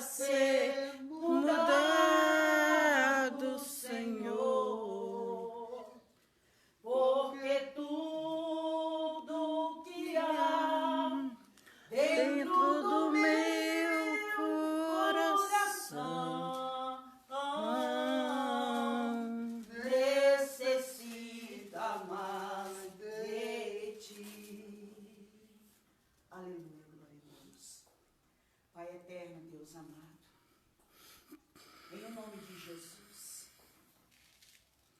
ser mudado, Senhor, porque tudo que há dentro do meu coração necessita mais de ti. Aleluia, glória a Deus. Pai eterno, Deus amado, em nome de Jesus,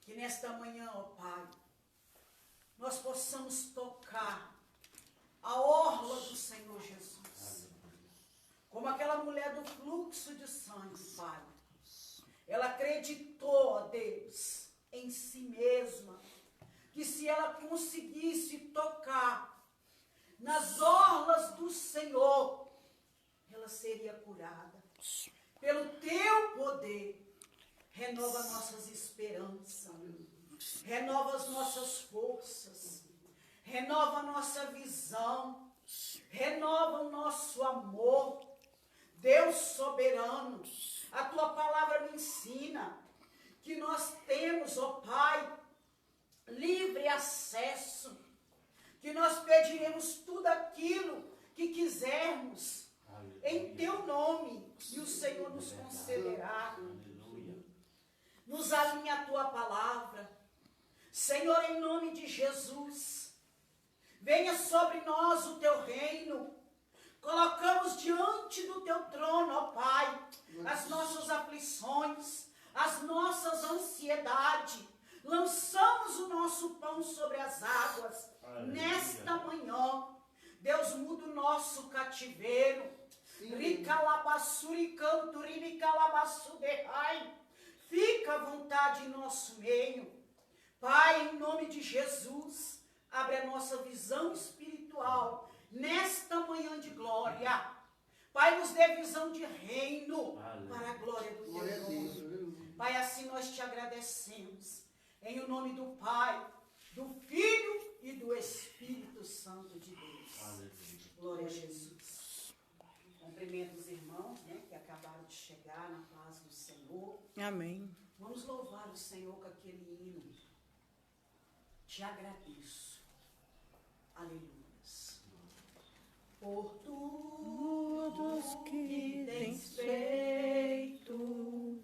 que nesta manhã, ó Pai, nós possamos tocar a orla do Senhor Jesus. Como aquela mulher do fluxo de sangue, Pai. Ela acreditou, ó Deus, em si mesma, que se ela conseguisse tocar nas orlas do Senhor, ela seria curada. Pelo teu poder, renova nossas esperanças, renova as nossas forças, renova a nossa visão, renova o nosso amor. Deus soberano, a tua palavra me ensina que nós temos, ó Pai, livre acesso, que nós pediremos tudo aquilo que quisermos em teu nome, e o Senhor nos concederá. Nos alinha a tua palavra, Senhor, em nome de Jesus. Venha sobre nós o teu reino. Colocamos diante do teu trono, ó Pai, as nossas aflições, as nossas ansiedades. Lançamos o nosso pão sobre as águas. Nesta manhã, Deus, muda o nosso cativeiro. Fica à vontade em nosso meio. Pai, em nome de Jesus, abre a nossa visão espiritual nesta manhã de glória. Pai, nos dê visão de reino para a glória do teu nome. Pai, assim nós te agradecemos. Em o nome do Pai, do Filho e do Espírito Santo de Deus. Glória a Jesus. Cumprimento os irmãos, né, que acabaram de chegar na paz do Senhor. Amém. Vamos louvar o Senhor com aquele hino. Te agradeço. Aleluia. Por tudo que tens feito,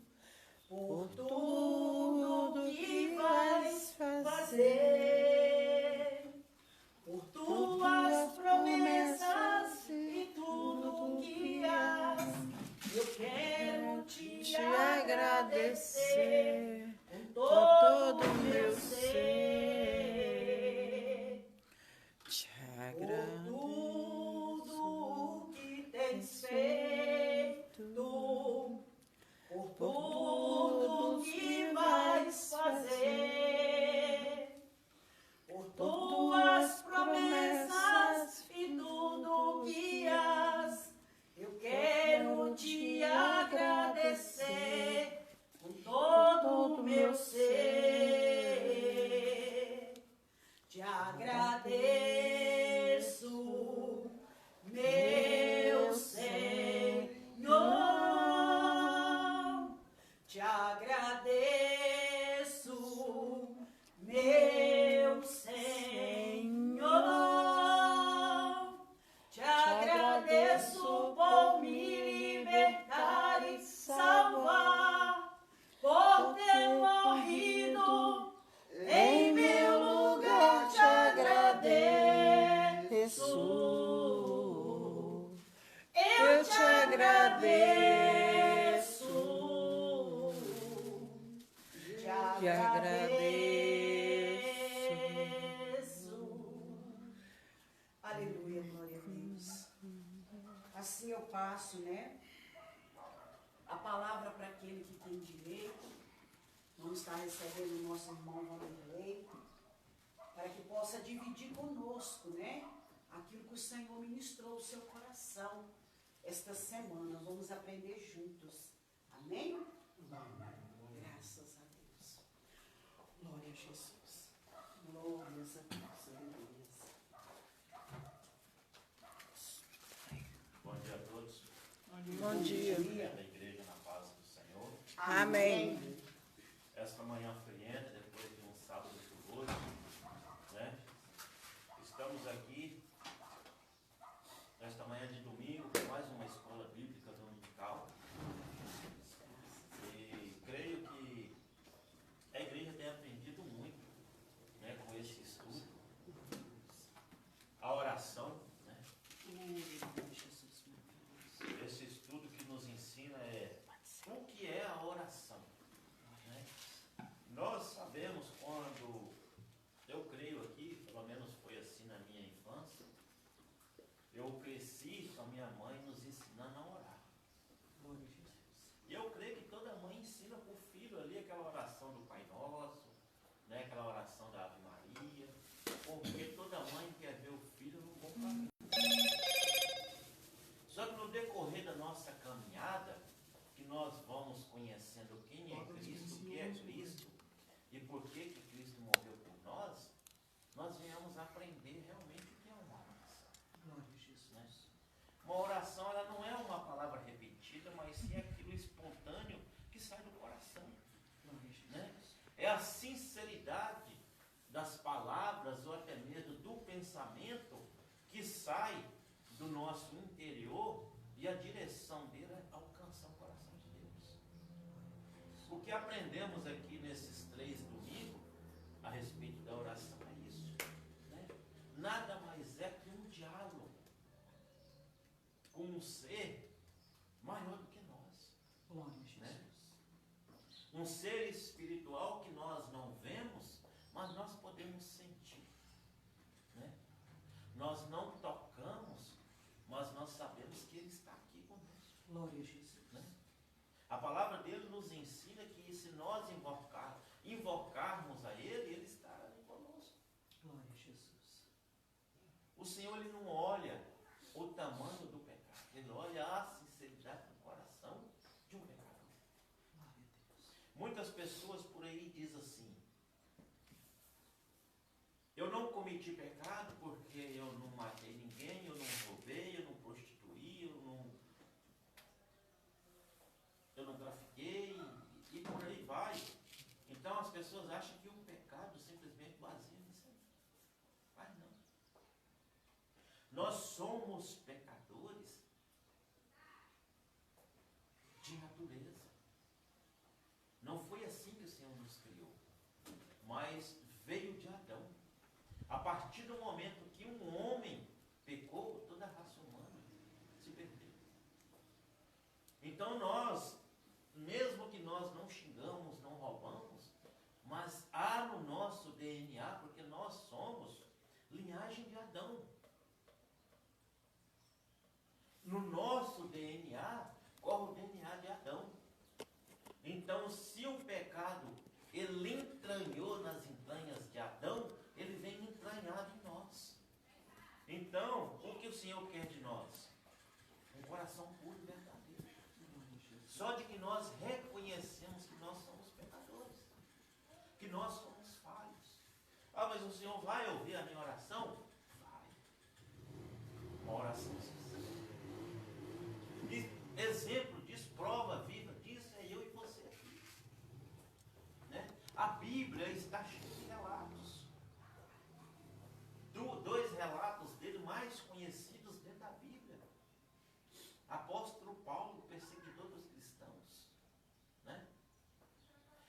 por tudo que vais fazer, por tuas promessas e tudo que hás, eu quero te agradecer com todo o meu ser. Te Por tudo que tens feito, por tudo que vais fazer, por tuas promessas e tudo que hás, eu quero te agradecer com todo o meu ser. Te agradeço, meu Senhor. Te agradeço, meu Senhor. Te agradeço por me libertar e salvar, por ter morrido em meu lugar. Te agradeço, eu te agradeço, te agradeço. Aleluia, glória a Deus. Assim eu passo, né, a palavra para aquele que tem direito. Vamos estar recebendo o nosso irmão Vanderlei, para que possa dividir conosco, né, aquilo que o Senhor ministrou ao seu coração esta semana. Vamos aprender juntos. Amém? Graças a Deus. Glória a Jesus. Glórias a Deus. Aleluia. Bom dia a todos. Bom Bom dia. Da igreja na paz do Senhor. Amém. Esta manhã frienta, depois de um sábado chuvoso, né? Estamos aqui, nesta manhã de domingo, com mais uma escola bíblica dominical. E creio que a igreja tem aprendido muito, né, com esse estudo. A oração, né? Esse estudo que nos ensina o que é a oração. Né? Nós sabemos quando, eu creio aqui, pelo menos foi assim na minha infância, eu cresci com a minha mãe nos ensinando a orar. E eu creio que toda mãe ensina para o filho ali aquela oração do Pai Nosso, né? Aquela oração da Ave Maria, porque toda mãe quer ver o filho no bom caminho. Só que no decorrer da nossa caminhada, que nós vamos conhecendo quem é Cristo, o que é Cristo e por que Cristo morreu por nós, nós venhamos aprender realmente o que é uma oração. Né? Uma oração, ela não é uma palavra repetida, mas sim aquilo espontâneo que sai do coração. Né? É a sinceridade das palavras ou até mesmo do pensamento que sai do nosso interior e a direção dele é alcançar o coração de Deus. O que aprendemos aqui nesses 3 domingos a respeito da oração é isso. Né? Nada mais é que um diálogo com um ser maior do que nós. Né? Um ser espiritual que nós não vemos, mas nós podemos sentir. Né? Nós não tocamos, mas nós sabemos que Ele está aqui conosco. Glória a Jesus. Né? A palavra dele nos ensina que se nós invocarmos a Ele, Ele estará conosco. Glória a Jesus. O Senhor, Ele não olha o tamanho do pecado, Ele olha a sinceridade do coração de um pecador. Glória a Deus. Muitas pessoas por aí dizem assim: eu não cometi pecado porque eu não matei ninguém, eu não roubei, eu não prostituí, eu não trafiquei, e por aí vai. Então as pessoas acham que o pecado simplesmente vazia nisso aí. Mas não. Nós somos pecadores de natureza. Não foi assim que o Senhor nos criou, mas veio de Adão. A partir do momento que um homem pecou, toda a raça humana se perdeu. Então nós, mesmo que nós não xingamos, não roubamos, mas há no nosso DNA, porque nós somos linhagem de Adão. No nosso DNA, corre o DNA de Adão. Então, se o pecado, ele entranhou nas entranhas de Adão, ele vem entranhado em nós. Então, o que o Senhor quer de nós? Um coração puro e verdadeiro. Só de que nós reconhecemos que nós somos pecadores, que nós somos falhos. Ah, mas o Senhor vai ouvir a minha oração? Vai. Uma oração sincera. E exemplo disso, prova viva disso é eu e você aqui. Né? A Bíblia está cheia de relatos. 2 relatos dele mais conhecidos dentro da Bíblia. Apóstolo Paulo, perseguidor dos cristãos. Né?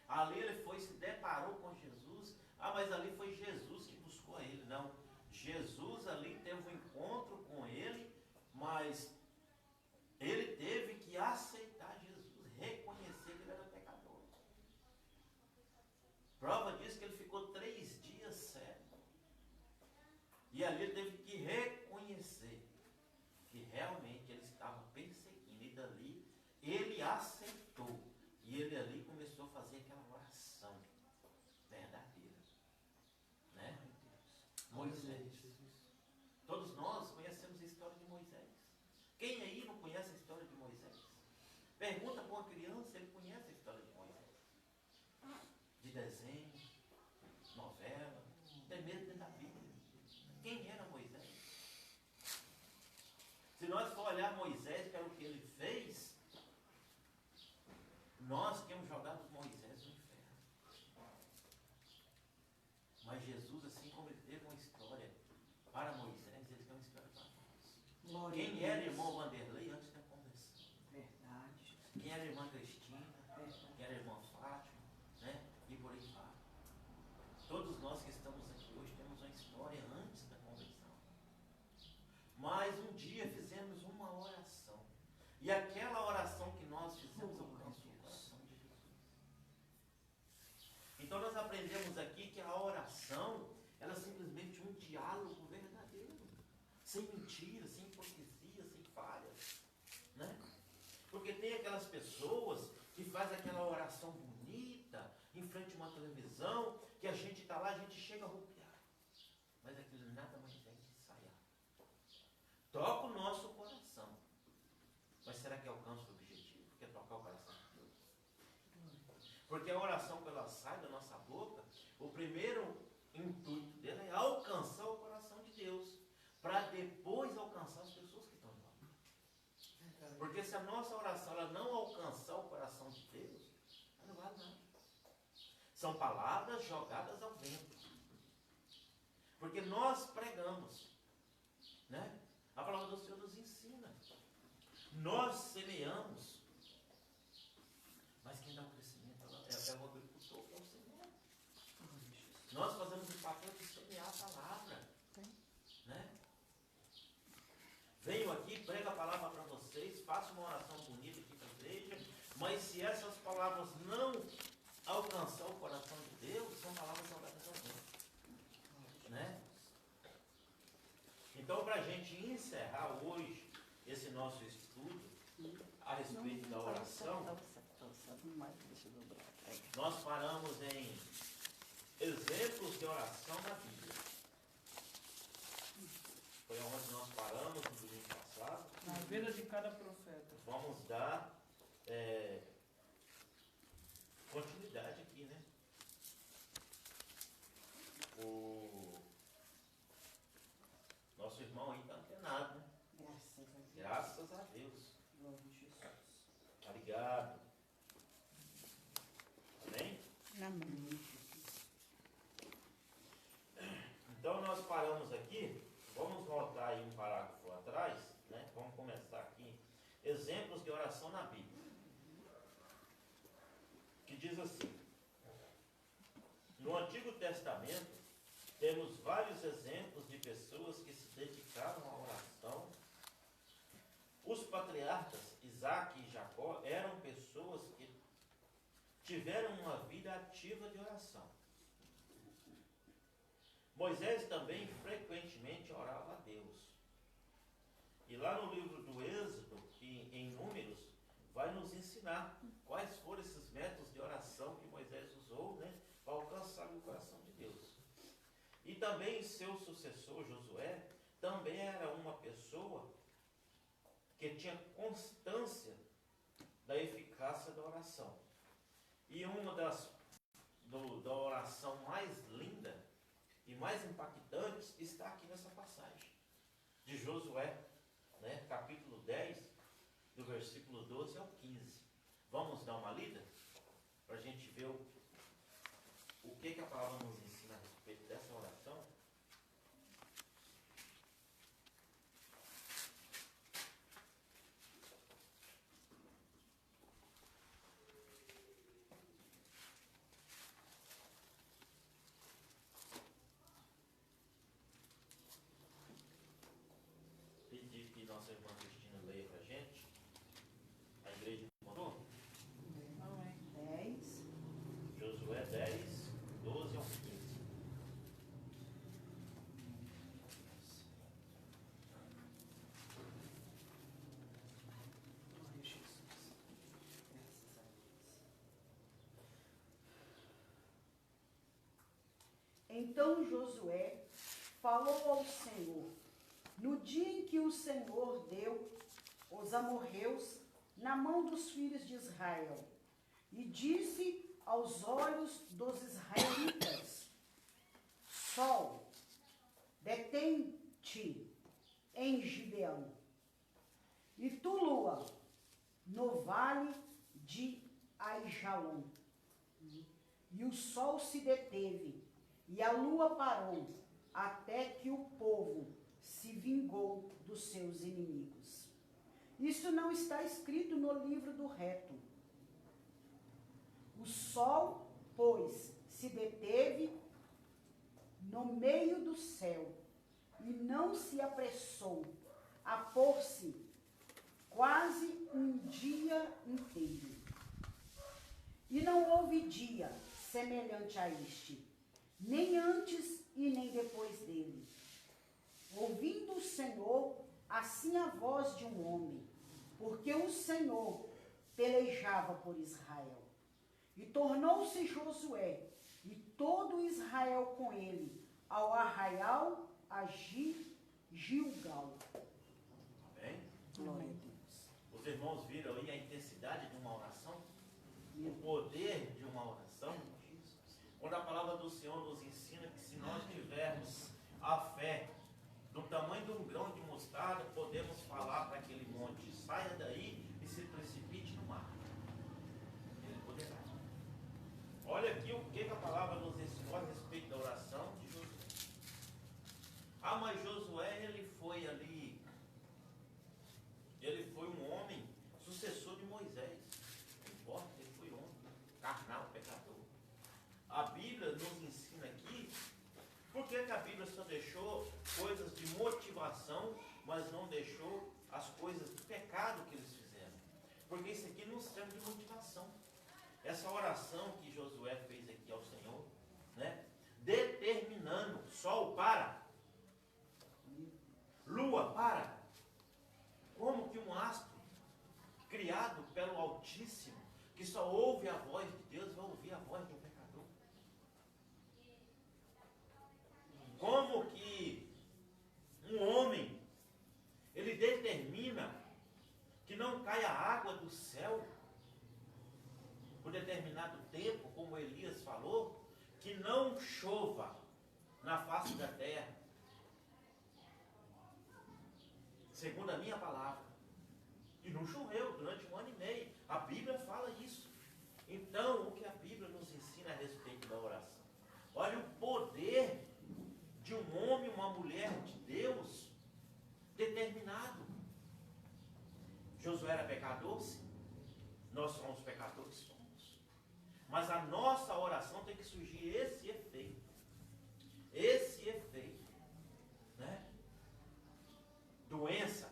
Ali ele se deparou com Jesus. Ah, mas ali foi Jesus que buscou a ele. Não. Jesus ali teve um encontro com ele, mas ele teve que aceitar Jesus, reconhecer que ele era pecador. Prova disso que ele ficou 3 dias cego. E ali ele teve que reconhecer que realmente ele estava perseguindo. E dali ele aceitou. E ele ali começou a fazer aquela oração verdadeira. Né? Moisés. Todos nós conhecemos a história de Moisés. Quem aí não conhece a história de Moisés? Pergunta para uma criança, ele conhece a história de Moisés. De desenho, novela, até mesmo dentro da Bíblia. Quem era Moisés? Se nós for olhar Moisés pelo que ele fez, Quem era irmão Vanderlei antes da conversão? Verdade. Quem era irmã Cristina? Verdade. Quem era irmã Fátima? Né? E por aí vai. Todos nós que estamos aqui hoje temos uma história antes da conversão. Mas um dia fizemos uma oração. E aquela oração que nós fizemos alcançou o coração de Jesus. Então nós aprendemos aqui que a oração, ela é simplesmente um diálogo verdadeiro. Sem mentira, sem hipocrisia, sem falhas. Né? Porque tem aquelas pessoas que fazem aquela oração bonita em frente a uma televisão, que a gente está lá, a gente chega a arrupiar. Mas aquilo nada mais é que ensaiar. Toca o nosso coração. Mas será que alcança o objetivo? Que é tocar o coração de Deus. Porque a oração, quando ela sai da nossa boca, o primeiro intuito dela é alcançar o coração de Deus, para depois alcançar as pessoas que estão lá. Porque se a nossa oração ela não alcançar o coração de Deus, ela não vale nada. São palavras jogadas ao vento. Porque nós pregamos, né? A palavra do Senhor nos ensina. Nós semeamos. Mas quem dá o crescimento é o agricultor, que é o Senhor. Nós fazemos o papel de semear a palavra. Né? Venho aqui, prego a palavra para vocês, faço uma oração bonita aqui para a igreja, mas se essas palavras não alcançar o coração de Deus, são palavras jogadas ao vento. Né? Então, para a gente encerrar hoje esse nosso estudo a respeito da oração, nós paramos em exemplos de oração na Bíblia. Foi onde nós paramos no domingo passado. Na vida de cada profeta. Vamos dar continuidade aqui, né? O nosso irmão aí está antenado, né? Graças a Deus. Glória a Jesus. Obrigado. Amém? Amém. Então nós paramos aqui. Vamos voltar aí um parágrafo atrás, né? Vamos começar aqui. Exemplos de oração na Bíblia. Que diz assim: no Antigo Testamento temos vários exemplos de pessoas que se dedicaram à oração. Os patriarcas Isaac e Jacó eram pessoas que tiveram uma vida ativa de oração. Moisés também frequentemente orava a Deus. E lá no livro do Êxodo, que em Números, vai nos ensinar quais foram esses métodos de oração que Moisés usou, né, para alcançar o coração de Deus. E também seu sucessor Josué também era uma pessoa que tinha constância da eficácia da oração. E uma da oração mais linda e mais impactantes está aqui nessa passagem de Josué, né, capítulo 10, do versículo 12 ao 15. Vamos dar uma lida para a gente ver o que a palavra nos ensina a respeito dessa oração. Pedir que nossa irmã Cristina leia para a gente. A igreja encontrou? Amém. 10. Josué 10, 12 ao 15. Glória a Jesus. Graças a Deus. Então Josué falou ao Senhor no dia em que o Senhor deu os amorreus na mão dos filhos de Israel, e disse aos olhos dos israelitas: Sol, detém-te em Gibeão, e tu, lua, no vale de Aijalon. E o sol se deteve, e a lua parou, até que o povo se vingou dos seus inimigos. Isso não está escrito no livro do reto. O sol, pois, se deteve no meio do céu e não se apressou a pôr-se quase um dia inteiro. E não houve dia semelhante a este, nem antes e nem depois dele. Ouvindo o Senhor, assim a voz de um homem, porque o Senhor pelejava por Israel. E tornou-se Josué e todo Israel com ele ao arraial a Gilgal. Amém? Glória a Deus. Os irmãos viram aí a intensidade de uma oração? O poder de uma oração? Quando a palavra do Senhor nos ensina que se nós tivermos a fé do tamanho de um grão de mostarda, podemos falar para aquele monte, saia daí e se precipite no mar. Ele poderá. Olha aqui o que a palavra nos ensinou a respeito da oração de Josué. Ah, mas Josué, ele foi um homem sucessor de Moisés. Não importa, ele foi homem, carnal, pecador. A Bíblia nos ensina aqui, por que a Bíblia só deixou coisas de motivação, mas não deixou as coisas de pecado que eles fizeram? Porque isso aqui nos serve de motivação. Essa oração que Josué fez aqui ao Senhor, né? Determinando sol para, lua para. Como que um astro criado pelo Altíssimo, que só ouve a voz de Deus, vai ouvir a voz de um pecador? Como que um homem, ele determina que não caia água do céu por determinado tempo, como Elias falou, que não chova na face da terra, segundo a minha palavra. E não choveu durante 1 ano e meio. A Bíblia fala isso. Então, o que a Bíblia nos ensina a respeito da oração? Olha o poder de um homem, uma mulher de Deus determinado. Josué era pecador? Sim. Nós somos pecadores? Somos. Mas a nossa oração tem que surgir esse efeito. Esse efeito. Né? Doença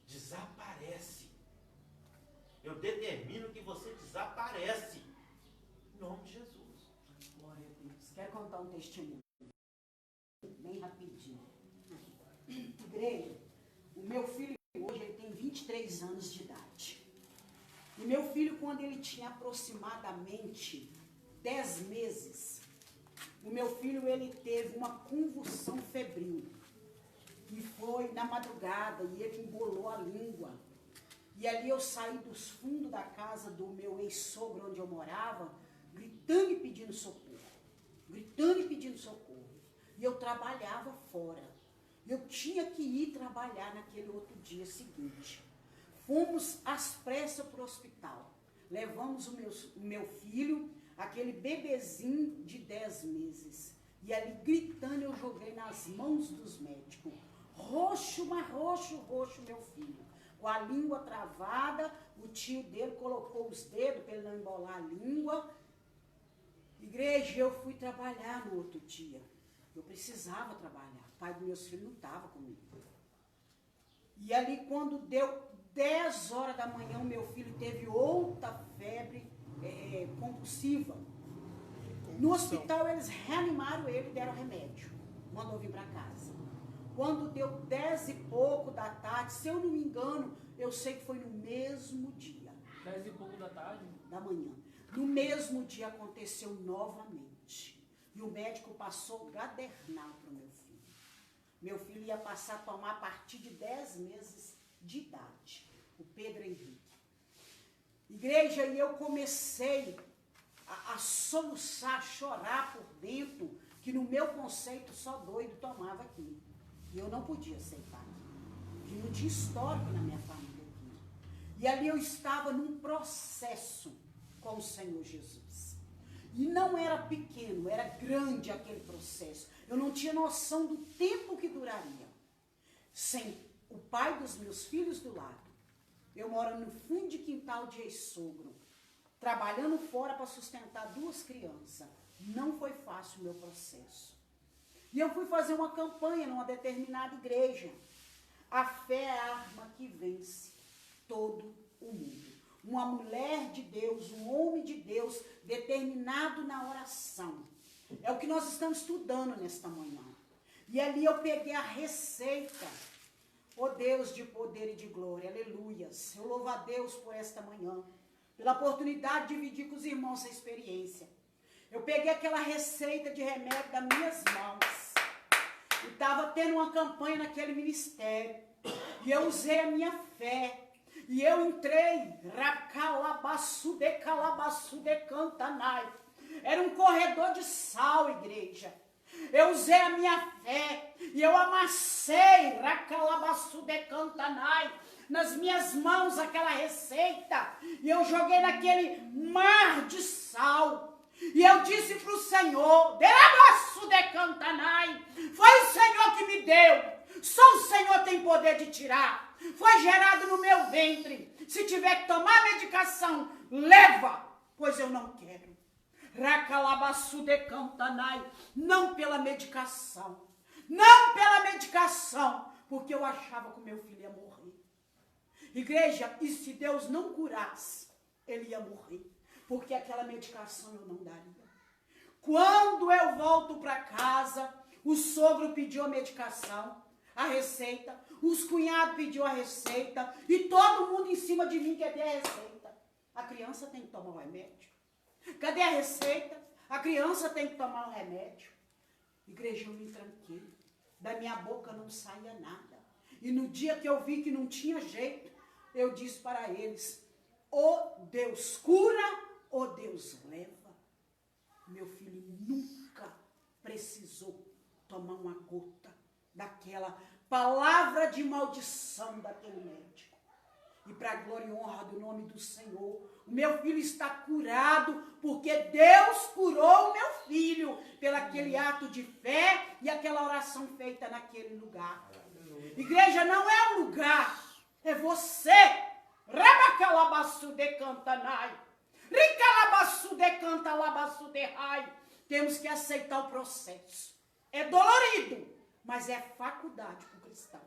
desaparece. Eu determino que você desaparece. Em nome de Jesus. Glória a Deus. Quero contar um testemunho. Bem rapidinho. Igreja, o meu filho hoje ele tem 23 anos de idade. E meu filho, quando ele tinha aproximadamente 10 meses, o meu filho ele teve uma convulsão febril. E foi na madrugada e ele embolou a língua. E ali eu saí dos fundos da casa do meu ex-sogro, onde eu morava, gritando e pedindo socorro. Gritando e pedindo socorro. E eu trabalhava fora. Eu tinha que ir trabalhar naquele outro dia seguinte. Fomos às pressas para o hospital. Levamos o meu filho, aquele bebezinho de 10 meses. E ali gritando eu joguei nas mãos dos médicos. Roxo, mas roxo, roxo, meu filho. Com a língua travada, o tio dele colocou os dedos para ele não embolar a língua. Igreja, eu fui trabalhar no outro dia. Eu precisava trabalhar. O pai dos meus filhos não estava comigo. E ali quando deu 10 horas da manhã, o meu filho teve outra febre compulsiva. No hospital eles reanimaram ele e deram remédio. Mandou vir para casa. Quando deu 10 e pouco da tarde, se eu não me engano, eu sei que foi no mesmo dia. 10 e pouco da tarde? Da manhã. No mesmo dia aconteceu novamente. E o médico passou gadernal para o meu filho. Meu filho ia passar a tomar a partir de 10 meses de idade. O Pedro Henrique. Igreja, e eu comecei a soluçar, a chorar por dentro, que no meu conceito só doido tomava aquilo. E eu não podia aceitar aquilo. Que não tinha histórico na minha família aquilo. E ali eu estava num processo com o Senhor Jesus. E não era pequeno, era grande aquele processo. Eu não tinha noção do tempo que duraria. sem o pai dos meus filhos do lado. Eu moro no fundo de quintal de ex-sogro, trabalhando fora para sustentar 2 crianças. Não foi fácil o meu processo. E eu fui fazer uma campanha numa determinada igreja. A fé é a arma que vence todo o mundo. Uma mulher de Deus, um homem de Deus, determinado na oração. É o que nós estamos estudando nesta manhã. E ali eu peguei a receita. Ó Deus de poder e de glória, aleluias. Eu louvo a Deus por esta manhã, pela oportunidade de dividir com os irmãos essa experiência. Eu peguei aquela receita de remédio das minhas mãos. E estava tendo uma campanha naquele ministério. E eu usei a minha fé. E eu entrei. Racalabaçu de cantanai. Era um corredor de sal, igreja. Eu usei a minha fé. E eu amassei. Racalabaçu de cantanai. Nas minhas mãos aquela receita. E eu joguei naquele mar de sal. E eu disse para o Senhor, foi o Senhor que me deu, só o Senhor tem poder de tirar, foi gerado no meu ventre, se tiver que tomar medicação, leva, pois eu não quero. Não pela medicação, porque eu achava que o meu filho ia morrer. Igreja, e se Deus não curasse, ele ia morrer. Porque aquela medicação eu não daria. Quando eu volto para casa, o sogro pediu a medicação, a receita, os cunhados pediu a receita, e todo mundo em cima de mim quer ter a receita. A criança tem que tomar o remédio. Cadê a receita? A criança tem que tomar o remédio. Igreja, eu me tranquei. Da minha boca não saía nada. E no dia que eu vi que não tinha jeito, eu disse para eles, ou Deus cura, ou Deus leva. Meu filho nunca precisou tomar uma gota daquela palavra de maldição daquele médico. E para a glória e honra do nome do Senhor, o meu filho está curado, porque Deus curou o meu filho, pelo aquele ato de fé e aquela oração feita naquele lugar. Igreja não é um lugar, é você. Rabacalabaçu de cantanai. Ricalabaçu de cantalabaçu de rai. Temos que aceitar o processo. É dolorido, mas é faculdade para o cristão.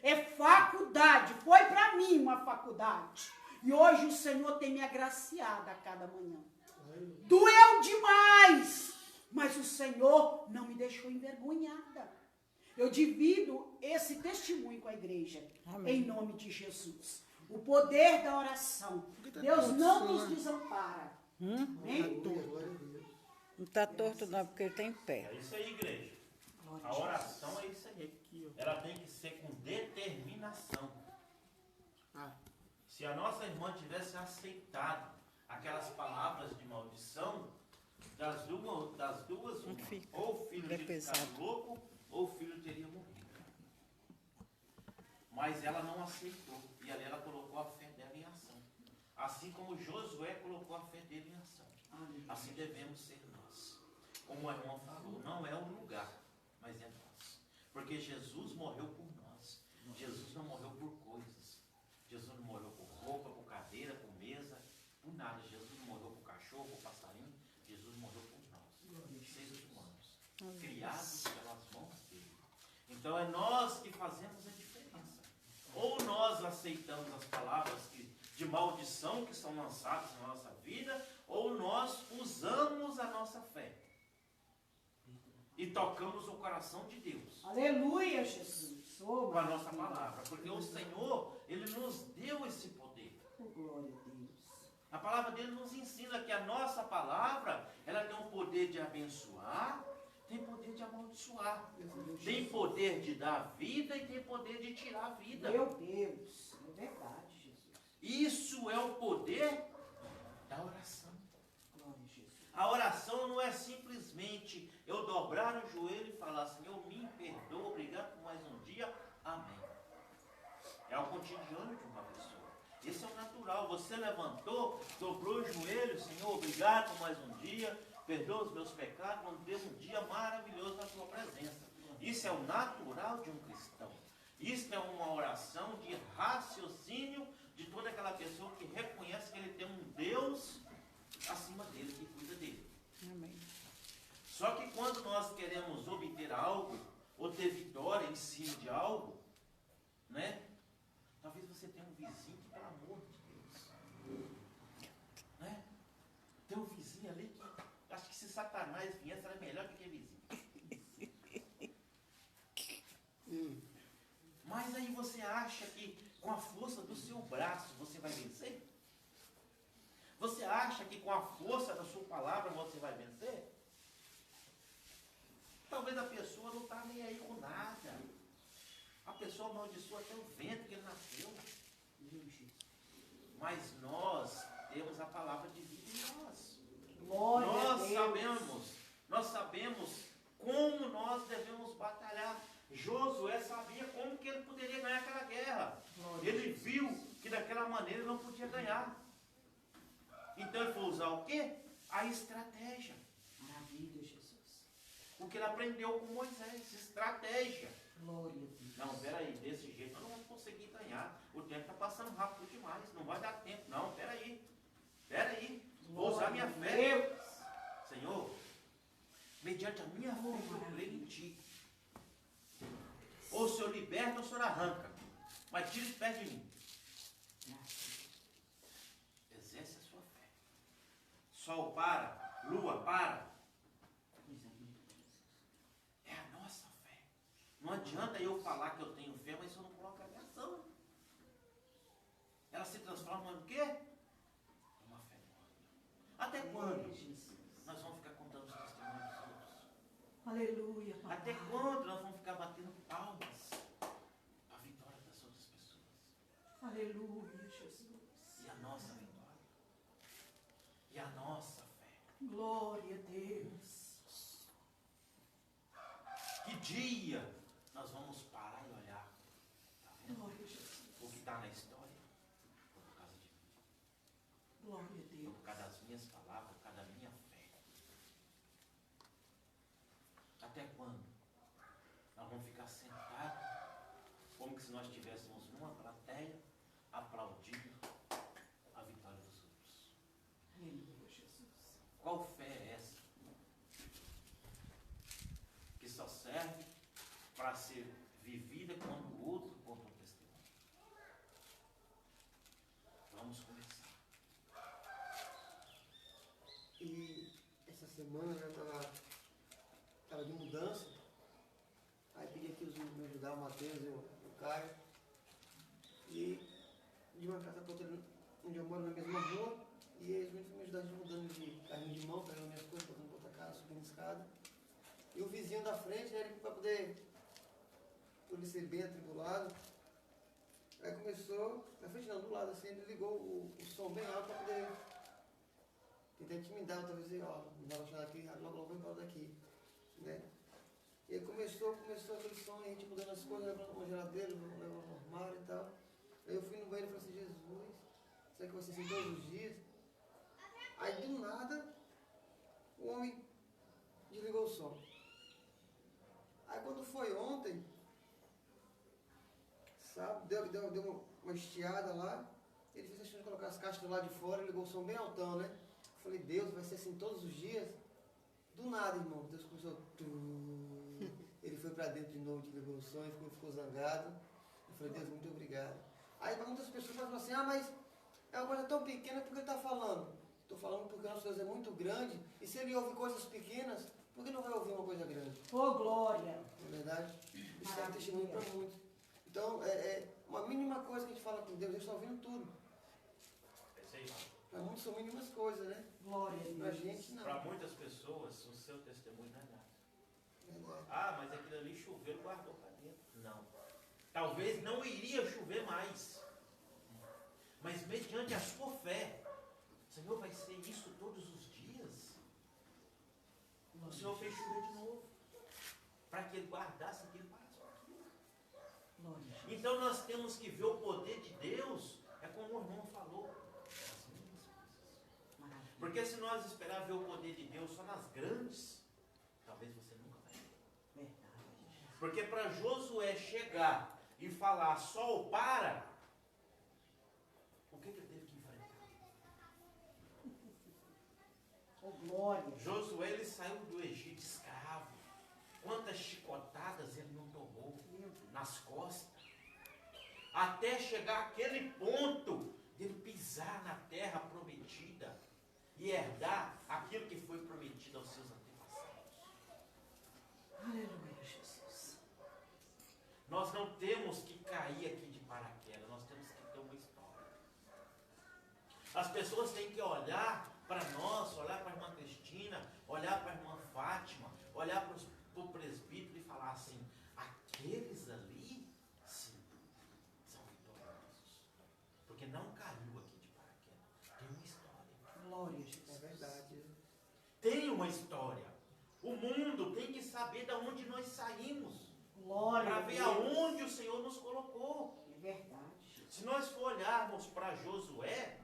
É faculdade. Foi para mim uma faculdade. E hoje o Senhor tem me agraciado a cada manhã. Doeu demais, mas o Senhor não me deixou envergonhada. Eu divido esse testemunho com a igreja. Amém. Em nome de Jesus. O poder da oração. Deus não nos desampara. Amém? Não está torto não, porque ele está em pé. É isso aí, igreja. A oração é isso aí. Ela tem que ser com determinação. Se a nossa irmã tivesse aceitado aquelas palavras de maldição, das duas uma, ou o filho teria ficado louco, ou o filho teria morrido. Mas ela não aceitou. E ali ela colocou a fé dela em ação. Assim como Josué colocou a fé dele em ação. Assim devemos ser nós. Como a irmã falou, não é um lugar, mas é nós. Porque Jesus morreu por nós. Jesus não morreu por coisas. Jesus não morreu por roupa, por cadeira, por mesa, por nada. Jesus não morreu por cachorro, por passarinho. Jesus morreu por nós, seres humanos, criados pelas mãos dele. Então é nós que fazemos a diferença. Ou nós aceitamos as palavras de maldição que são lançadas na nossa vida, ou nós usamos a nossa fé e tocamos o coração de Deus. Aleluia, Jesus. Com a nossa palavra. Porque o Senhor, Ele nos deu esse poder. Glória a Deus. A palavra dele nos ensina que a nossa palavra, ela tem o poder de abençoar, tem poder de amaldiçoar. Tem poder de dar vida e tem poder de tirar a vida. Meu Deus, é verdade, Jesus. Isso é o poder da oração. Glória a Jesus. A oração não é simplesmente eu dobrar o joelho e falar, Senhor, me perdoa, obrigado por mais um dia, amém. É o cotidiano de uma pessoa. Esse é o natural. Você levantou, dobrou o joelho, Senhor, obrigado por mais um dia, perdoa os meus pecados, vamos ter um dia maravilhoso na tua presença. Isso é o natural de um cristão. Isto é uma oração de raciocínio de toda aquela pessoa que reconhece que ele tem um Deus acima dele, que cuida dele. Amém. Só que quando nós queremos obter algo, ou ter vitória em cima de algo, né? Talvez você tenha um vizinho que, pelo amor de Deus, né? Tem um vizinho ali que, acho que se Satanás viesse, era melhor que aquele vizinho. Mas aí você acha que com a força do seu braço você vai vencer? Você acha que com a força da sua palavra você vai vencer? Talvez a pessoa não está nem aí com nada. A pessoa amaldiçoa até o vento que ele nasceu. Mas nós temos a palavra de vida em nós. Glória a Deus. Nós sabemos como nós devemos batalhar. Josué sabia como que ele poderia ganhar aquela guerra. Ele viu que daquela maneira ele não podia ganhar. Então ele foi usar o quê? A estratégia. Maravilha, Jesus. O que ele aprendeu com Moisés, estratégia. Glória a Deus. Não, peraí, desse jeito eu não vou conseguir ganhar. O tempo está passando rápido demais, não vai dar tempo. Não, peraí. Vou usar minha fé. Senhor, mediante a minha fé eu creio em Ti. Ou o Senhor liberta ou o Senhor arranca. Mas tira os pés de mim. Exerce a sua fé. Sol para, lua para. É a nossa fé. Não adianta eu falar que eu tenho fé, mas se eu não coloco a minha ação. Ela se transforma em quê? Uma fé morta. Até quando nós vamos ficar contando os testemunhos dos outros? Aleluia, papai. Até quando nós vamos ficar batendo palmas para a vitória das outras pessoas? Aleluia, Jesus. E a nossa vitória? E a nossa fé? Glória a Deus. Que dia nós vamos parar e olhar? Tá vendo? Glória a Jesus. O que está na história? Por causa de mim. Glória a Deus. Por causa das minhas palavras, por causa da minha fé. Até quando? Nós vamos ficar sentados como se nós estivéssemos numa plateia aplaudindo a vitória dos outros. Aleluia, Jesus. Qual fé é essa? Que só serve para ser vivida quando o outro conta um testemunho. Vamos começar. E essa semana eu estava de mudança. Aí pedi aqui os meninos me ajudar, o Matheus e o Caio. E de uma casa para outra, onde eu moro na mesma rua. E eles me ajudaram mudando de carrinho de mão, pegando minhas coisas, botando para outra casa, subindo escada. E o vizinho da frente, ele para poder, por ele ser bem atribulado, aí começou, na frente não, do lado assim, ele ligou o som bem alto para poder tentar intimidar, talvez, ó, não vai baixar daqui, logo vou embora daqui, né? E aí começou aquele som, e a gente mudando as coisas, levando uma geladeira, levando um armário e tal. Aí eu fui no banheiro e falei assim, Jesus, será que vai ser assim todos os dias? Aí do nada, o homem desligou o som. Aí quando foi ontem, sabe, deu uma estiada lá, ele fez questão de colocar as caixas do lado de fora, ligou o som bem altão, né? Eu falei, Deus, vai ser assim todos os dias? Do nada, irmão, Deus começou. Ele foi para dentro de novo, desligou o som, ficou zangado. Eu falei, Deus, muito obrigado. Aí para muitas pessoas falam assim, mas é uma coisa tão pequena, por que ele está falando? Estou falando porque o nosso Deus é muito grande, e se ele ouve coisas pequenas, por que não vai ouvir uma coisa grande? Ô, glória. Não é verdade? Isso é testemunho para muitos. Então, é uma mínima coisa que a gente fala com Deus, Deus está ouvindo tudo. Para muitos são mínimas coisas, né? Glória a Deus. Para a gente, não. Para muitas pessoas, o seu testemunho não é nada. Verdade. Ah, mas aquilo ali choveu e guardou para dentro. Não. Talvez não iria chover mais. Mas mediante a sua fé, Senhor, vai ser isso todos os dias? O Senhor fez chover de novo. Para que ele guardasse aquele vaso. Glória a Deus. Então nós temos que ver o poder de Deus, é como o irmão falou, as mínimas coisas. Maravilha. Porque se nós esperar ver o poder de Deus só nas grandes, talvez você nunca vai ver. Verdade. Porque para Josué chegar e falar sol para, o que ele teve que enfrentar? Oh, glória. Josué, ele saiu do Egito escravo. Quantas chicotadas ele não tomou nas costas, até chegar àquele ponto de ele pisar na terra prometida e herdar aquilo que foi prometido aos seus antepassados. Aleluia, Jesus. Nós não temos que cair aqui de paraquedas, nós temos que ter uma história. As pessoas têm que olhar para nós, olhar para a irmã Cristina, olhar para a irmã Fátima, olhar para o presbítero e falar assim: aqueles ali, sim, são vitoriosos. Porque não caiu aqui de paraquedas. Tem uma história. Glória, Jesus. É verdade. Tem uma história. O mundo tem que saber de onde nós saímos. Glória Para a ver Deus. aonde o Senhor nos colocou. É verdade. Se nós for olharmos para Josué,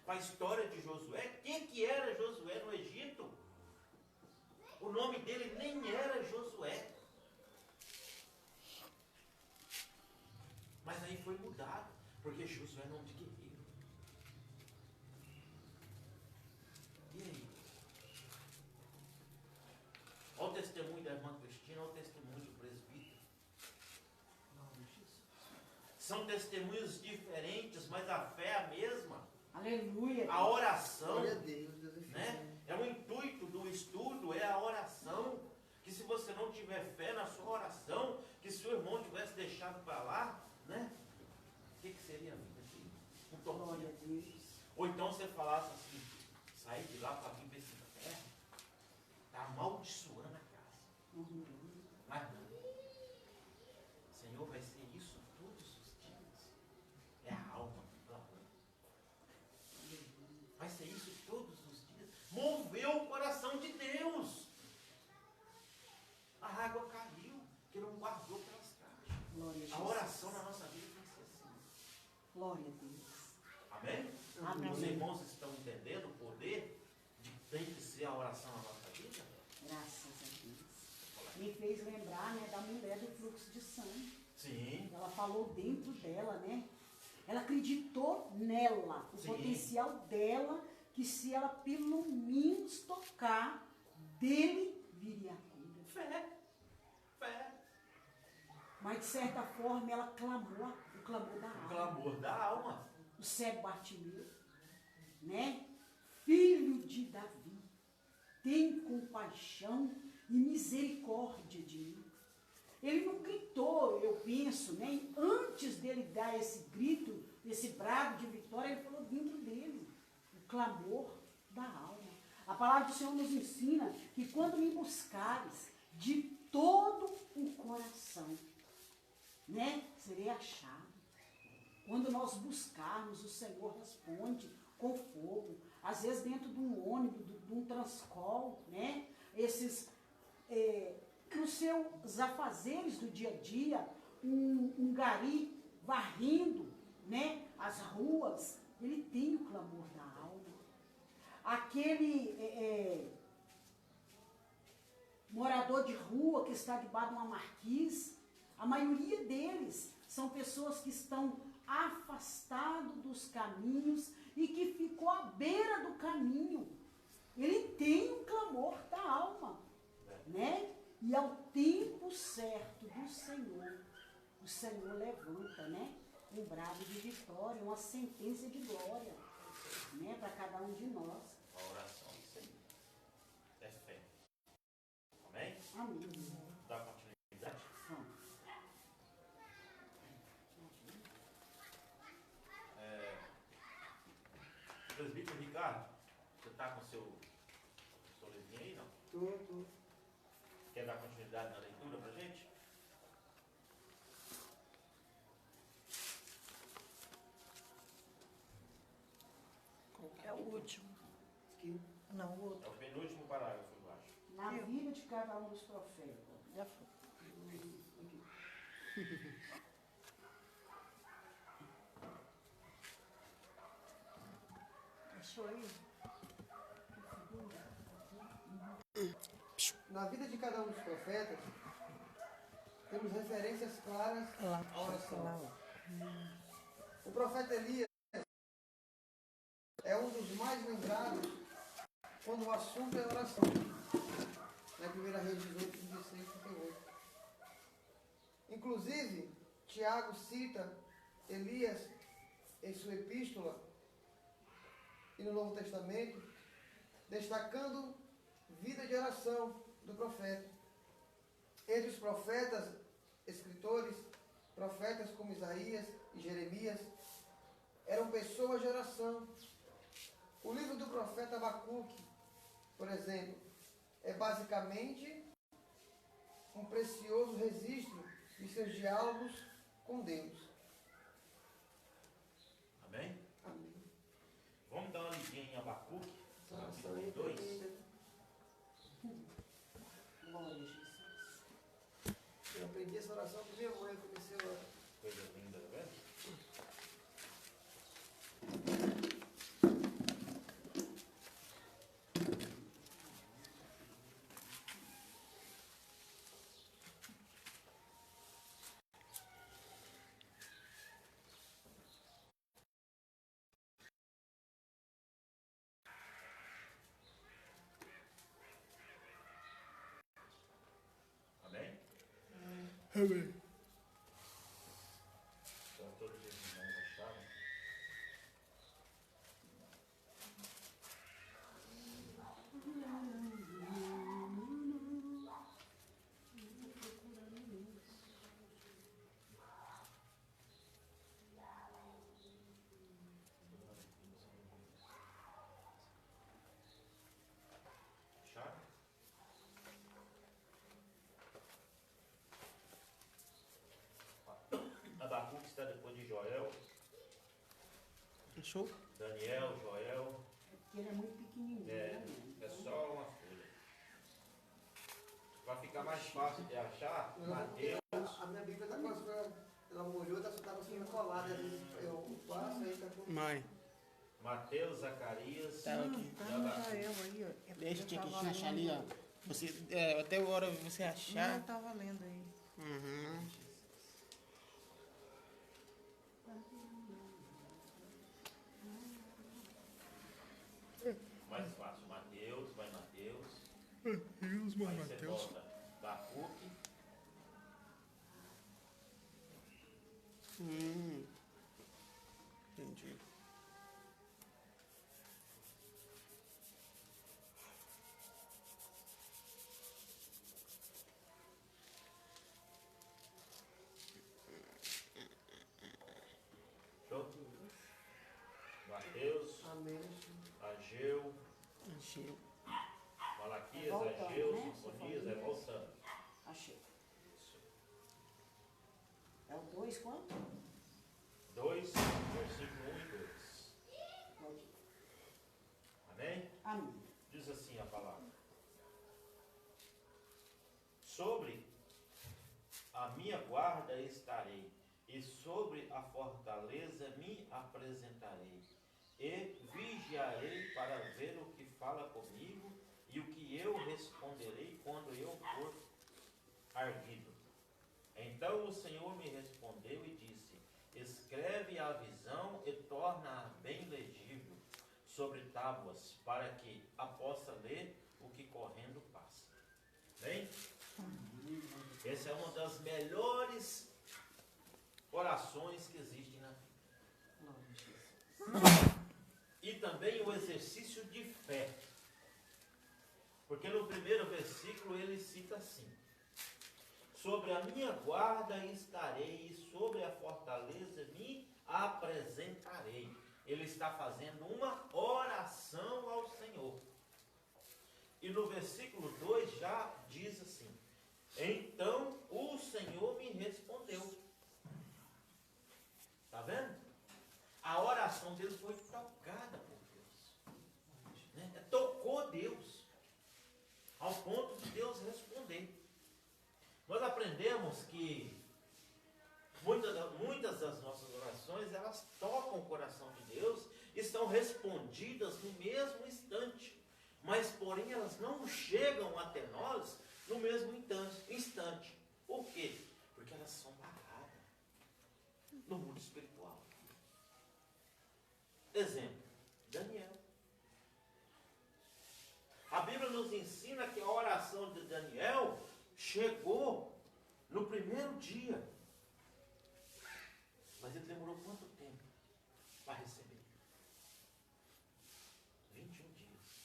para a história de Josué, quem que era Josué no Egito? O nome dele nem era Josué. Mas aí foi mudado, porque Josué é nome de guerreiro. E aí? Olha o testemunho da irmã Cristina, olha o testemunho do presbítero. São testemunhos diferentes, mas a fé é a mesma. Aleluia. A oração, Glória a Deus, Deus é fiel. né? É o intuito do estudo, é a oração. Que se você não tiver fé na sua oração, que se o irmão tivesse deixado para lá, né? O que seria a vida dele? Um Glória tormento. a Deus. Ou então você falasse assim: sair de lá para vir para esse terra, está amaldiçoando a casa. Mas não. Senhor, vai ser isso todos os dias. É a alma clamando. Vai ser isso todos os dias. Moveu o coração de Deus. A água caiu, que não guardou pelas caixas. Glória a A Jesus. oração na nossa vida tem que ser assim. Glória a Deus. Amém? Amém. Os irmãos estão entendendo o poder de tem que ser a oração na nossa vida? Graças a Deus. Me fez lembrar, né, da mulher do fluxo de sangue. Sim. Ela falou dentro dela, né? Ela acreditou nela, o Sim. potencial dela, que se ela pelo menos tocar, dele viria a cura. Fé. Fé. Mas de certa forma ela clamou, o clamor da O alma. clamor da alma. O cego Bartimeu, né? Filho de Davi, tem compaixão e misericórdia de mim. Ele não gritou, eu penso, né? Antes dele dar esse grito, esse brado de vitória, ele falou dentro dele, o clamor da alma. A palavra do Senhor nos ensina que quando me buscares de todo o coração, né? Serei achado. Quando nós buscarmos, o Senhor responde com fogo. Às vezes dentro de um ônibus, de um transcol, né? Esses, nos seus afazeres do dia a dia, um gari varrendo, né? As ruas, ele tem o clamor da alma. Aquele morador de rua que está debaixo de uma marquise, a maioria deles são pessoas que estão afastados dos caminhos e que ficou à beira do caminho. Ele tem um clamor da alma, né? E ao tempo certo do Senhor, o Senhor levanta, né? Um brado de vitória, uma sentença de glória, né? Para cada um de nós. A oração é fé. Amém? Amém. Dá continuidade? Vamos. Presbítero Ricardo, você está com seu livrinho aí, não? Tô. Quer dar continuidade na leitura para a gente? É o último. Aqui. Não, o outro. É o penúltimo parágrafo embaixo. Na vida de cada um dos profetas. Já foi. Achou aí? Na vida de cada um dos profetas, temos referências claras Lá, à oração. lá. O profeta Elias é um dos mais lembrados quando o assunto é oração. Na 1 Reis 18, 26 e 38. Inclusive, Tiago cita Elias em sua epístola e no Novo Testamento, destacando vida de oração do profeta. Entre os profetas, escritores, profetas como Isaías e Jeremias, eram pessoas de oração. O livro do profeta Abacuque, por exemplo, é basicamente um precioso registro de seus diálogos com Deus. Amém? Amém. Vamos dar uma lidinha em Abacuque, Essa oração capítulo aí 2. Glória a Jesus. Eu aprendi essa oração com minha mãe, comecei a orar. Coisa linda, tá vendo? Amém? Amém. Então todos os irmãos acharam? Acharam? Abacuque está depois de Joel, Fechou? Daniel, Joel. É porque ele é muito pequenininho. É, né? é só uma folha. Para ficar mais fácil de achar, Mateus. A minha Bíblia está com as coisas. Ela molhou, está com as coisas coladas. Às vezes eu passo aí, está com. Mãe, Mateus, Zacarias tá aqui. e Abacuque. aí, ó. Deixa que você achar ali, ó. Você, até a hora você achar. Não, tava lendo aí. Uhum. Mais fácil, Mateus, vai Mateus. Deus, Aí você volta Abacuque. Entendi. Show? Mateus, Amém. Ageu, Achei. Malaquias, Voltando, Ageu, né? Sinfonias, vai voltando. Achei. É o 2 quanto? 2, versículo 1 e 2. Pode. Amém? Amém. Diz assim a palavra. Sobre a minha guarda estarei, e sobre a fortaleza me apresentarei, e vigiarei para ver o que fala comigo, e o que eu responderei quando eu for arguido. Então o Senhor me respondeu e disse: escreve a visão e torna-a bem legível sobre tábuas, para que a possa ler o que correndo passa. Bem? Essa é uma das melhores orações que existem na Bíblia. Glória a Jesus. E também o exercício de fé. Porque no primeiro versículo ele cita assim: sobre a minha guarda estarei, e sobre a fortaleza me apresentarei. Ele está fazendo uma oração ao Senhor. E no versículo 2 já diz assim: então o Senhor me respondeu. Está vendo? A oração dele foi tocada por Deus. Né? Tocou Deus. Ao ponto de Deus responder. Nós aprendemos que muitas das nossas orações, elas tocam o coração de Deus e são respondidas no mesmo instante. Mas, porém, elas não chegam até nós no mesmo instante. Por quê? assombrada no mundo espiritual. Exemplo, Daniel. A Bíblia nos ensina que a oração de Daniel chegou no primeiro dia. Mas ele demorou quanto tempo para receber? 21 dias.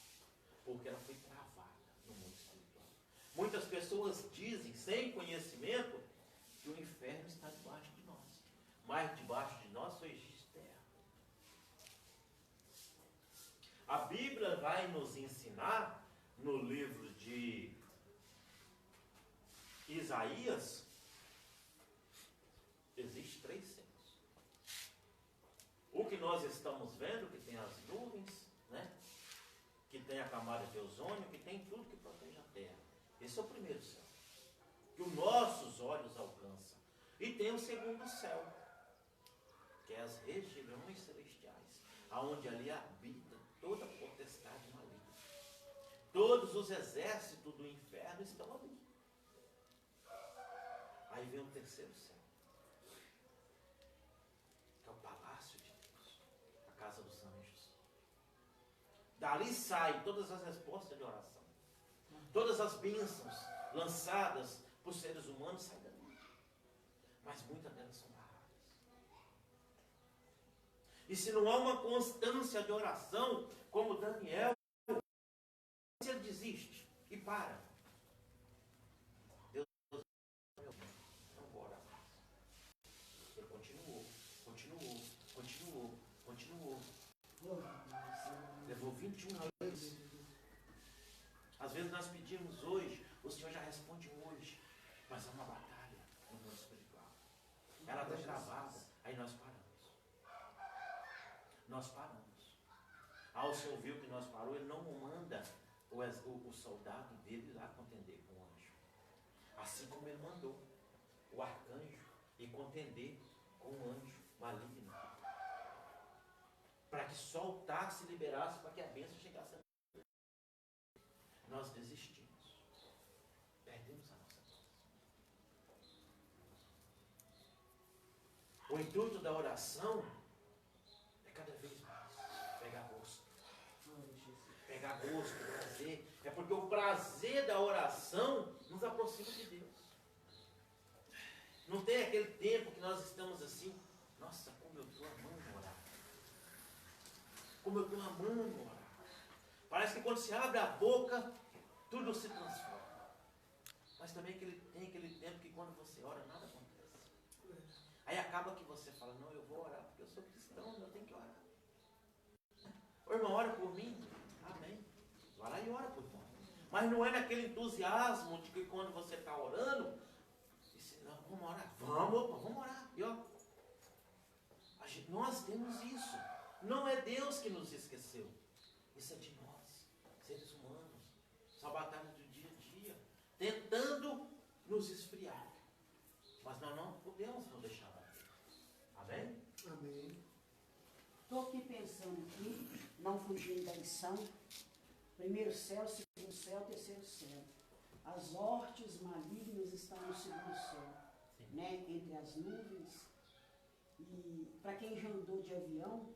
Porque ela foi travada no mundo espiritual. Muitas pessoas dizem, sem conhecimento, que o inferno está debaixo de nós. Mas debaixo de nós só existe terra. A Bíblia vai nos ensinar, no livro de Isaías, existem 3 céus. O que nós estamos vendo, que tem as nuvens, né? Que tem a camada de ozônio, que tem tudo que protege a terra. Esse é o primeiro céu, que os nossos olhos alcançam. E tem o segundo céu, que é as regiões celestiais, aonde ali habita toda a potestade maligna. Todos os exércitos do inferno estão ali. Aí vem o terceiro céu, que é o palácio de Deus, a casa dos anjos. Dali saem todas as respostas de oração. Todas as bênçãos lançadas por seres humanos saem dali. Mas muitas delas são barradas. E se não há uma constância de oração, como Daniel, ele desiste e para. Deus não vou orar mais. Ele continuou. Levou 21 anos. Às vezes nós pedimos hoje, o Senhor já responde hoje. Mas é uma batalha no mundo espiritual. Ela está travada, aí nós paramos. O Senhor viu que nós parou, Ele não manda o soldado dele lá contender com o anjo. Assim como Ele mandou o arcanjo ir contender com o anjo maligno. Para que soltasse e liberasse, para que a bênção chegasse a nós. Nós desistimos. Perdemos a nossa voz. O intuito da oração é cada vez mais pegar gosto. Pegar gosto, prazer. É porque o prazer da oração nos aproxima de Deus. Não tem aquele tempo que nós estamos assim, nossa, como eu estou amando orar. Como eu estou amando orar. Parece que quando se abre a boca, tudo se transforma. Mas também tem aquele tempo que quando você ora, nada acontece. Aí acaba que você fala, não, eu vou orar porque eu sou cristão, eu tenho que orar. Ô irmão, ora por mim. Amém. Vai lá e ora por nós. Mas não é naquele entusiasmo de que quando você está orando, disse, não, vamos orar. Vamos orar. E ó, nós temos isso. Não é Deus que nos esqueceu. Isso é de nós, seres humanos. Essa batalha do dia a dia. Tentando nos esfriar. Mas nós não podemos nos deixar bater. Amém? Amém. Estou aqui pensando não fugindo da lição. Primeiro céu, segundo céu, terceiro céu. As hortes malignas estão no segundo céu. Né? Entre as nuvens. E para quem já andou de avião,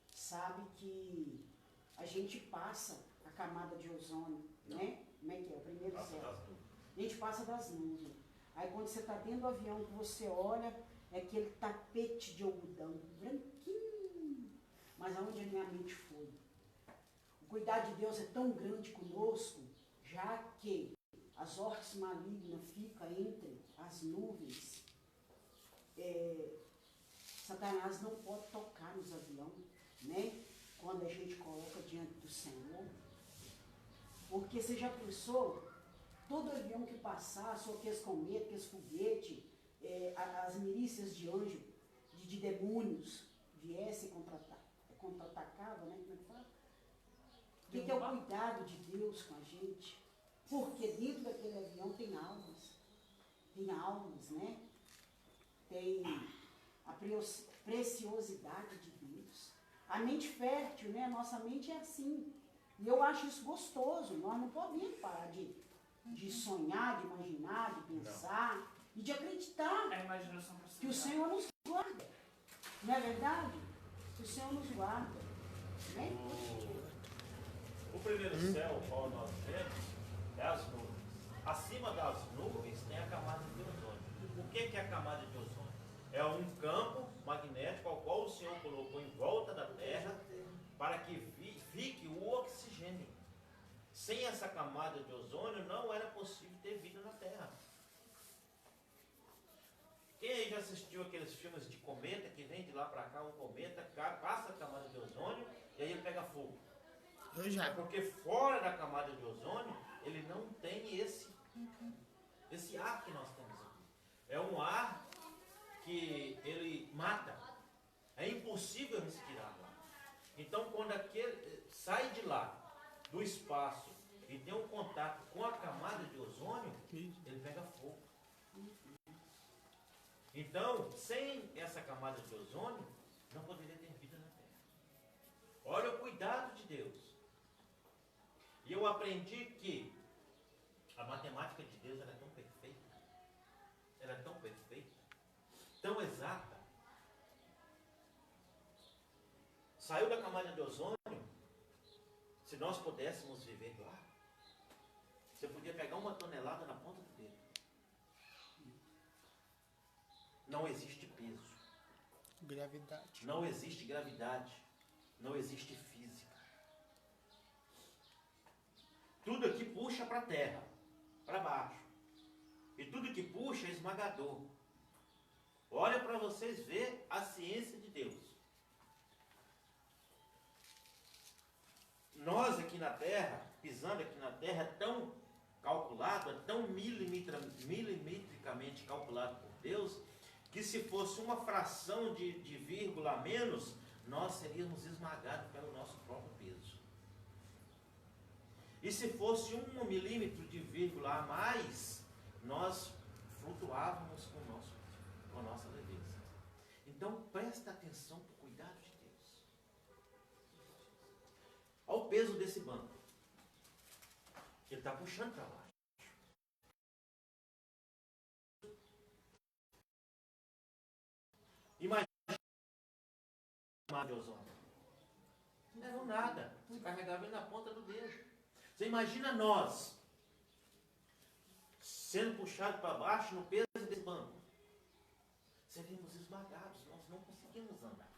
sabe que a gente passa a camada de ozônio, né? Como é que é? O primeiro céu. A gente passa das nuvens. Aí quando você está dentro do avião, que você olha, é aquele tapete de algodão, branquinho. Mas aonde a minha mente foi? O cuidado de Deus é tão grande conosco, já que as hortes malignas ficam entre as nuvens. Satanás não pode tocar nos aviões, né? Quando a gente coloca diante do Senhor. Porque você já pensou, todo avião que passasse, ou aqueles cometas, aqueles foguetes, as milícias de anjos, de demônios, viessem contra-atacava, né? Como é que fala? O que é o cuidado de Deus com a gente? Porque dentro daquele avião tem almas. Tem almas, né? Tem a preciosidade de Deus. A mente fértil, né? Nossa mente é assim. E eu acho isso gostoso. Nós não podemos parar de sonhar, de imaginar, de pensar. E de acreditar A imaginação para que o Senhor nos guarda. Não é verdade? Que o Senhor nos guarda. Né? O primeiro céu, qual nós vemos, é as nuvens. Acima das nuvens tem a camada de ozônio. O que é a camada de ozônio? É um campo magnético ao qual o Senhor colocou em volta da Terra para que fique o oxigênio. Sem essa camada de ozônio não era possível ter vida na Terra. Quem aí já assistiu aqueles filmes de cometa, que vem de lá para cá um cometa, passa a camada de ozônio e aí ele pega fogo? Eu já. Porque fora da camada de ozônio, ele não tem esse ar que nós temos aqui. É um ar que ele mata. É impossível respirar lá. Então, quando aquele sai de lá, do espaço, e tem um contato com a camada de ozônio, ele pega fogo. Então, sem essa camada de ozônio, não poderia ter vida na Terra. Olha o cuidado de Deus. E eu aprendi que a matemática de Deus era tão perfeita, tão exata. Saiu da camada de ozônio, se nós pudéssemos viver lá, você podia pegar 1 tonelada na ponta do dedo. Não existe peso. Gravidade. Não existe gravidade. Não existe física. Tudo aqui puxa para a terra, para baixo. E tudo que puxa é esmagador. Olha para vocês ver a ciência de Deus. Nós aqui na terra, pisando aqui na terra, é tão calculado, é tão milimetricamente calculado por Deus, que se fosse uma fração de vírgula a menos, nós seríamos esmagados pelo nosso próprio peso. E se fosse 1 milímetro de vírgula a mais, nós flutuávamos com a nossa leveza. Então presta atenção para o cuidado de Deus. Olha o peso desse banco. Ele está puxando para baixo. Imagina a de ozônio. Não levou nada. Você carregava ele na ponta do dedo. Você imagina nós sendo puxados para baixo no peso desse banco. Seríamos esmagados, nós não conseguimos andar.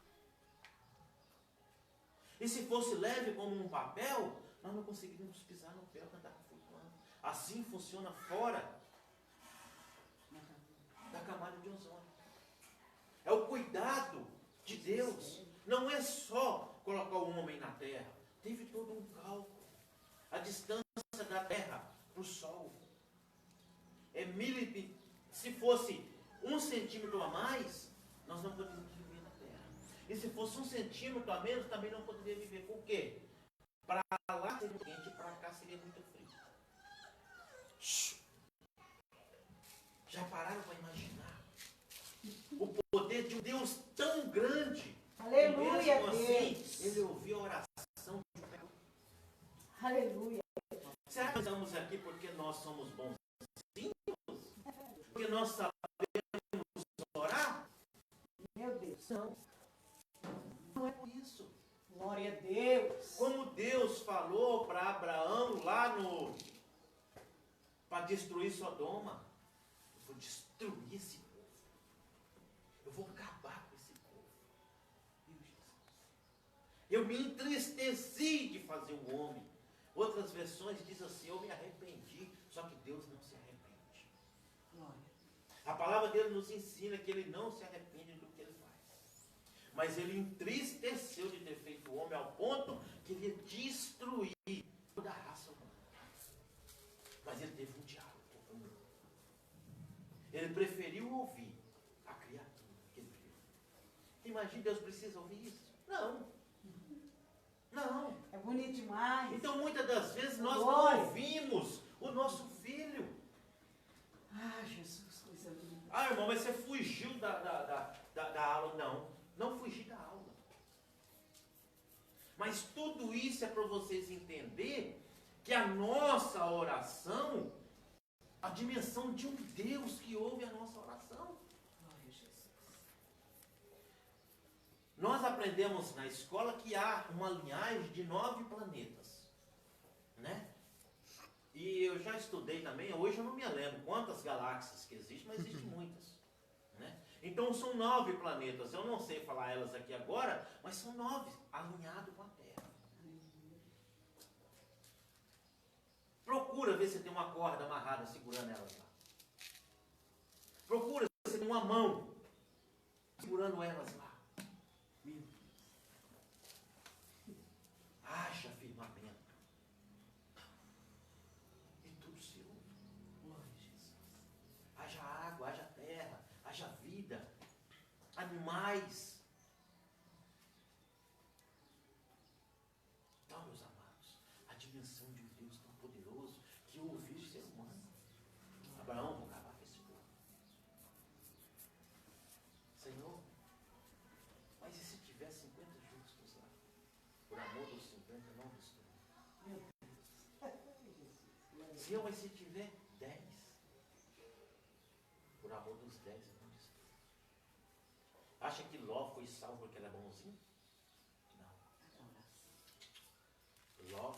E se fosse leve como um papel, nós não conseguiríamos pisar no pé, andar flutuando. Assim funciona fora da camada de ozônio. É o cuidado de Deus. Não é só colocar o homem na terra. Teve todo um cálculo. A distância da terra para o sol é se fosse 1 centímetro a mais, nós não poderíamos viver na terra. E se fosse 1 centímetro a menos, também não poderia viver. Por quê? Para lá seria muito quente, para cá seria muito frio. Já pararam para imaginar o poder de um Deus tão grande? Aleluia, E mesmo assim, Deus. ele ouviu a oração de um pecador. Aleluia. Será que estamos aqui porque nós somos bonzinhos? Porque nós sabemos orar? Meu Deus. Não. Não é por isso. Glória a Deus. Como Deus falou para Abraão lá para destruir Sodoma. Eu vou destruir esse povo. Eu vou acabar com esse povo. Meu Jesus. Eu me entristeci de fazer o homem. Outras versões dizem assim, eu me arrependi. Só que Deus não se arrepende. Glória. A palavra dele nos ensina que ele não se arrepende do que ele faz. Mas ele entristeceu de ter feito o homem ao ponto que ele ia destruir toda a raça humana. Mas ele teve um diálogo com o mundo. Ele preferiu ouvir a criatura que ele criou. Imagina, Deus precisa ouvir isso? Não. Não. É bonito demais. Então muitas das vezes nós Glória. não ouvimos o nosso filho. Ah, Jesus, coisa linda. Ah, irmão, mas você fugiu da aula. Não, não fugi da aula. Mas tudo isso é para vocês entenderem que a nossa oração A dimensão de um Deus que ouve a nossa oração. Glória a Jesus. Nós aprendemos na escola que há uma linhagem de 9 planetas, né? E eu já estudei também, hoje eu não me lembro quantas galáxias que existem, mas existem muitas, né? Então são 9 planetas, eu não sei falar elas aqui agora, mas são 9 alinhados com a Terra. Procura ver se tem uma corda amarrada segurando elas lá. Procura ver se tem uma mão segurando elas lá. Meu Deus. Haja firmamento. E tudo se ouve. Glória a Jesus. Haja água, haja terra, haja vida. Animais. Então, meus amados, a dimensão de um Deus tão poderoso que ouviu o ser humano. Abraão, vou acabar com esse povo. Senhor, mas e se tiver 50 justos lá? Por amor dos 50, não destrua. Meu Deus. Senhor, mas se tiver 10? Por amor dos 10, não destrua. Acha que Ló foi salvo porque ele é bonzinho? Não. Ló,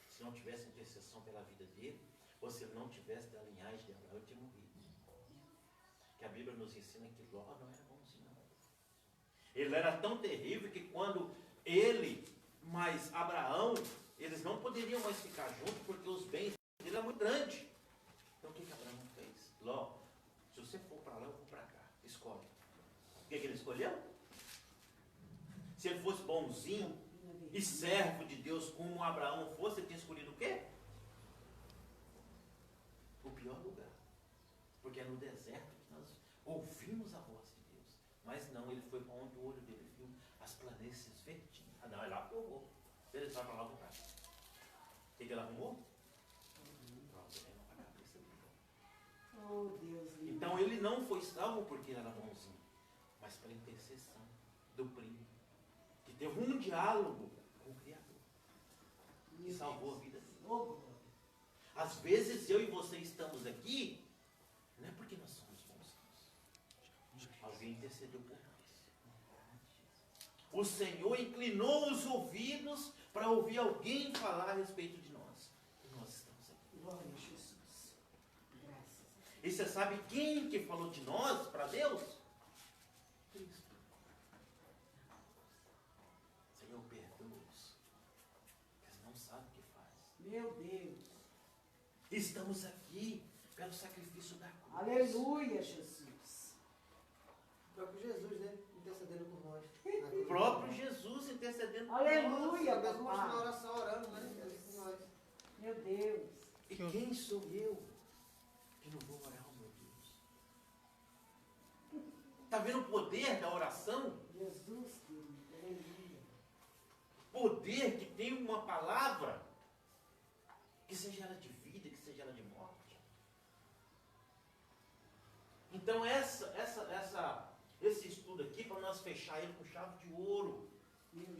se não tivesse intercessão pela vida dele, ou se ele não tivesse da linhagem de Abraão, ele tinha morrido. Que a Bíblia nos ensina que Ló não era bonzinho, não. Ele era tão terrível que quando ele mais Abraão, eles não poderiam mais ficar juntos porque os bens dele eram muito grandes. Então o que Abraão fez? Ló, se você for para lá, eu vou para cá. Escolhe. O que ele escolheu? Se ele fosse bonzinho e servo de Deus como Abraão fosse, ele tinha escolhido o quê? O pior lugar. Porque é no deserto que nós ouvimos a voz de Deus. Mas não, ele foi para onde o olho dele viu as planícies verdinhas. Ah, não, é lá que eu vou. Ele vai para lá, eu vou para cá. O que ele arrumou? Problema para a cabeça dele. Oh, Deus lindo. Então ele não foi salvo porque ele era bonzinho, mas pela intercessão do primo, que teve um diálogo com o Criador, que salvou a vida dele. Oh, glória. Às vezes eu e você estamos aqui, não é porque nós somos bonzinhos. Alguém intercedeu por nós. O Senhor inclinou os ouvidos para ouvir alguém falar a respeito de nós. E nós estamos aqui. Glória a Jesus. Graças a Deus. E você sabe quem que falou de nós para Deus? Cristo. Senhor, perdoa-os. Eles não sabem o que faz. Meu Deus. Estamos aqui pelo sacrifício da cruz. Aleluia, Jesus. O próprio Jesus, né? Intercedendo por nós. O próprio Jesus intercedendo por nós. Aleluia, Mesmo na papai. oração orando, né? Ele por nós. Meu Deus. E quem sou eu que não vou orar ao meu Deus? Está vendo o poder da oração? Jesus, querido. Aleluia. Poder que tem uma palavra, que seja ela de vida, que seja ela de morte. Então esse estudo aqui, para nós fechar ele com chave de ouro,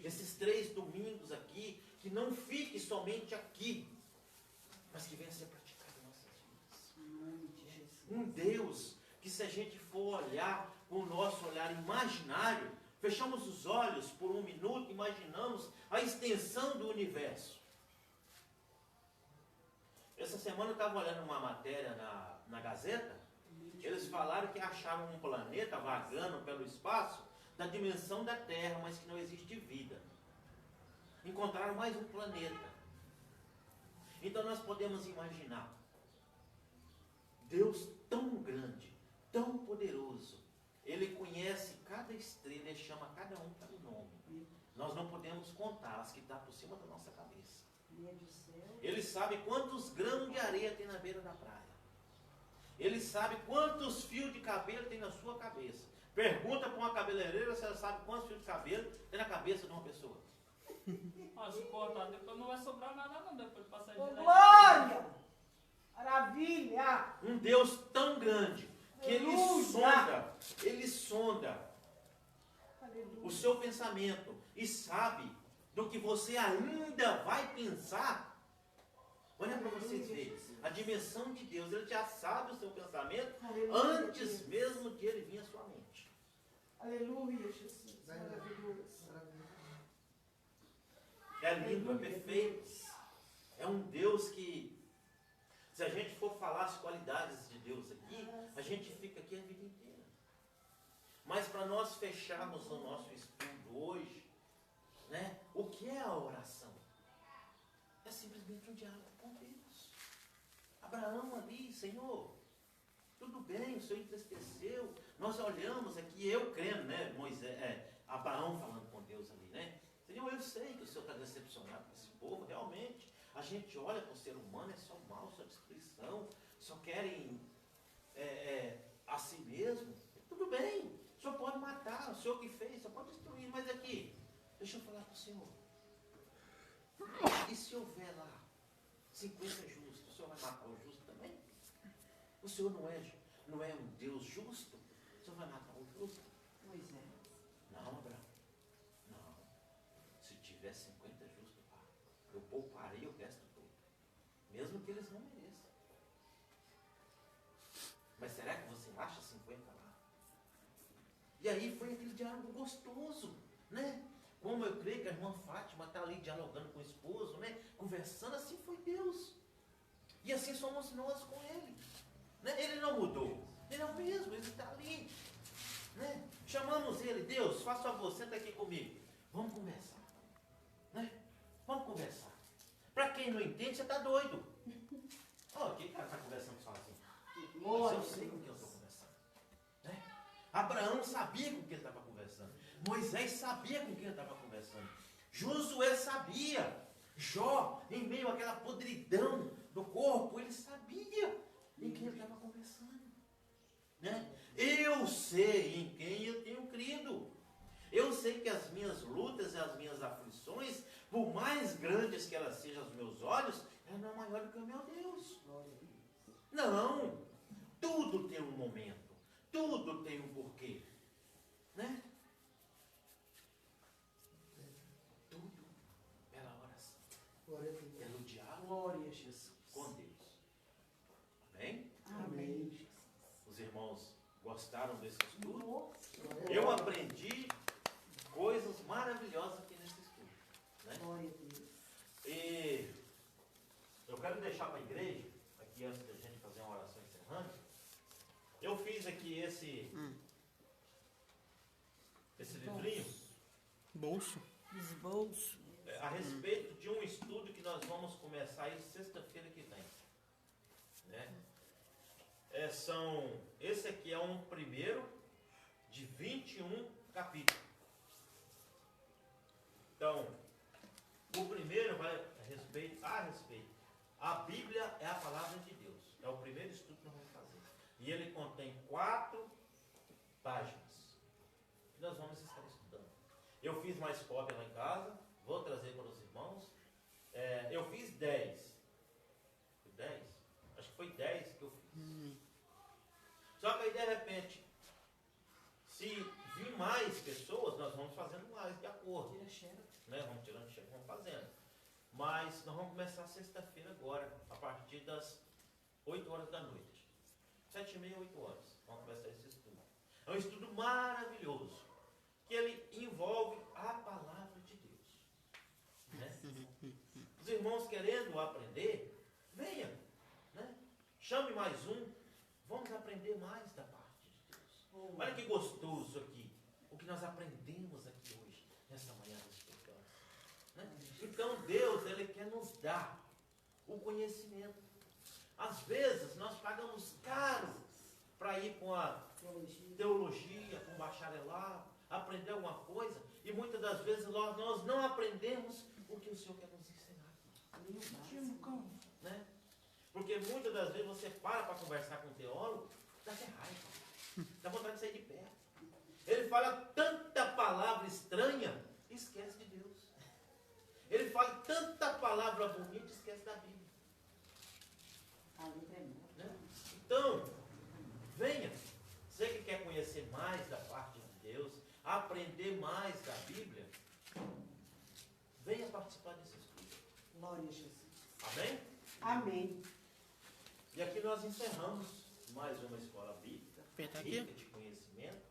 esses 3 domingos aqui, que não fique somente aqui, mas que venha a ser praticado em nossas vidas. Em nome de Jesus. Um Deus que, se a gente for olhar com o nosso olhar imaginário, fechamos os olhos por um minuto, imaginamos a extensão do universo. Essa semana eu estava olhando uma matéria na Gazeta. Eles falaram que acharam um planeta vagando pelo espaço da dimensão da Terra, mas que não existe vida. Encontraram mais um planeta. Então nós podemos imaginar Deus tão grande, tão poderoso. Ele conhece cada estrela, ele chama cada um pelo nome. Nós não podemos contar as que estão por cima da nossa cabeça. Ele sabe quantos grãos de areia tem na beira da praia. Ele sabe quantos fios de cabelo tem na sua cabeça. Pergunta para uma cabeleireira se ela sabe quantos fios de cabelo tem na cabeça de uma pessoa. Ah, se cortar, depois não vai sobrar nada não, depois de passar de Oh, lá. glória. Maravilha. Um Deus tão grande que Aleluia. ele sonda Aleluia. o seu pensamento e sabe do que você ainda vai pensar Olha para vocês verem. A dimensão de Deus, Ele já sabe o seu pensamento Aleluia, antes Deus. mesmo de ele vir à sua mente. Aleluia, Jesus. Maravilhoso. É lindo, é perfeito. É um Deus que, se a gente for falar as qualidades de Deus aqui, a gente fica aqui a vida inteira. Mas para nós fecharmos o nosso estudo hoje, né, o que é a oração? É simplesmente um diálogo com Deus. Abraão ali, Senhor, tudo bem, o Senhor entristeceu. Nós olhamos aqui, eu crendo, né, Abraão falando com Deus ali, né? Senhor, eu sei que o Senhor está decepcionado com esse povo, realmente. A gente olha para o ser humano, é só mal, só destruição, só querem a si mesmo. Tudo bem, o Senhor pode matar, o Senhor que fez, o Senhor pode destruir, mas aqui, deixa eu falar para o Senhor. E se houver lá 50 justos, o Senhor vai matar o justo também? O Senhor não é um Deus justo? O Senhor vai matar o justo? Pois é. Não, Abraão. Não. Se tiver 50 justos lá, eu pouparei o resto todo. Mesmo que eles não mereçam. Mas será que você acha 50 lá? E aí foi aquele diálogo gostoso, né? Como eu creio que a irmã Fátima está ali dialogando com o esposo, né? Conversando, assim foi Deus. E assim somos nós com Ele. Né? Ele não mudou. Ele é o mesmo, Ele está ali. Né? Chamamos Ele, Deus, faça favor, senta aqui comigo. Vamos conversar. Né? Vamos conversar. Para quem não entende, você está doido. Oh, que cara está conversando sozinho? Mas eu sei com quem eu estou conversando. Né? Abraão sabia com quem ele estava conversando. Moisés sabia com quem ele estava conversando. Josué sabia. Jó, em meio àquela podridão do corpo, ele sabia em quem ele estava conversando. Né? Eu sei em quem eu tenho crido. Eu sei que as minhas lutas e as minhas aflições, por mais grandes que elas sejam aos meus olhos, ela não é maior do que o meu Deus. Não. Tudo tem um momento. Tudo tem um porquê. Né? Tudo pela oração. Pelo diálogo Glória a Jesus. com Deus. Amém? Amém. Os irmãos gostaram desse estudo? Nossa. Eu aprendi coisas maravilhosas aqui nesse estudo. Né? Glória a Deus. E eu quero deixar para a igreja, aqui antes da gente fazer uma oração encerrando, eu fiz aqui esse livrinho Bolso. Esbolso. a respeito de um estudo que nós vamos começar aí sexta-feira que vem. Né? Esse aqui é um primeiro de 21 capítulos. Então, o primeiro vai a respeito. A Bíblia é a palavra de Deus. É o primeiro estudo que nós vamos fazer. E ele contém 4 páginas. Que nós vamos estar estudando. Eu fiz mais cópia lá em casa. Vou trazer para os irmãos. Eu fiz 10. 10? Acho que foi 10 que eu fiz. Só que aí, de repente, se vir mais pessoas, nós vamos fazendo mais de acordo. Tira xerox. Né? Vamos tirando cheque, vamos fazendo. Mas nós vamos começar sexta-feira agora, a partir das 8 horas da noite. 7h30, 8 horas. Vamos começar esse estudo. É um estudo maravilhoso, que ele envolve a palavra de Deus. Né? Os irmãos querendo aprender, venha. Né? Chame mais um. Vamos aprender mais da parte de Deus. Olha que gostoso aqui. O que nós aprendemos aqui hoje, nessa manhã das escrituras. Né? Então Deus, Ele quer nos dar o conhecimento. Às vezes nós pagamos caro para ir com a teologia, com o bacharelado, aprender alguma coisa, e muitas das vezes nós não aprendemos o que o Senhor quer nos ensinar. Né? Porque muitas das vezes você para conversar com um teólogo, dá até raiva, dá vontade de sair de perto. Ele fala tanta palavra estranha, esquece de Deus. Ele fala tanta palavra bonita, esquece da Bíblia. Né? Então, venha. Você que quer conhecer mais da parte de Deus, aprender mais da Bíblia, venha participar desse estudo. Glória a Jesus. Amém? Amém. E aqui nós encerramos mais uma escola bíblica, Aperta aqui. rica de conhecimento,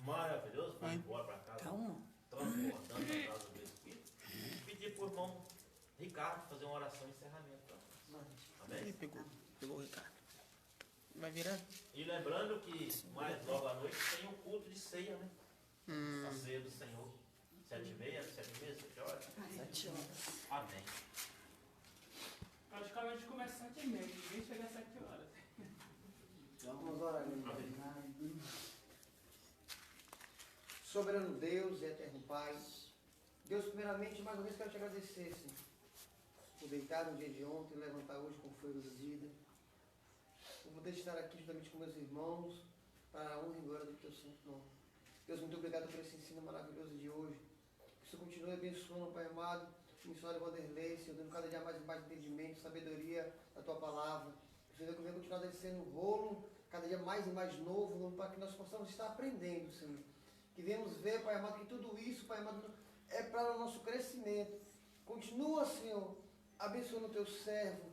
maravilhoso. Vamos embora para casa, Calma. transbordando a casa do Espírito. Pedir para o irmão Ricardo fazer uma oração de encerramento para nós. Ele Amém? pegou o Ricardo. Vai virar? E lembrando que mais logo à noite tem o culto de ceia, né? A ceia do Senhor. 7h30, 7 horas? 7 horas. Amém. Praticamente começa às 7h30, ninguém chega às 7 horas. Vamos orar, meu irmão. Soberano Deus e eterno Pai, Deus, primeiramente, mais uma vez quero te agradecer, Senhor, por deitar no dia de ontem e levantar hoje com fôlego de vida, por poder estar aqui juntamente com meus irmãos, para a honra e glória do teu santo nome. Deus, muito obrigado por esse ensino maravilhoso de hoje. Que o Senhor continue abençoando, Pai amado, o missionário Vanderlei, Senhor, dando cada dia mais entendimento, sabedoria da tua palavra. Que o Senhor venha continuar descendo o rolo, cada dia mais e mais novo, para que nós possamos estar aprendendo, Senhor. Que venhamos ver, Pai amado, que tudo isso, Pai amado, é para o nosso crescimento. Continua, Senhor, abençoando o teu servo,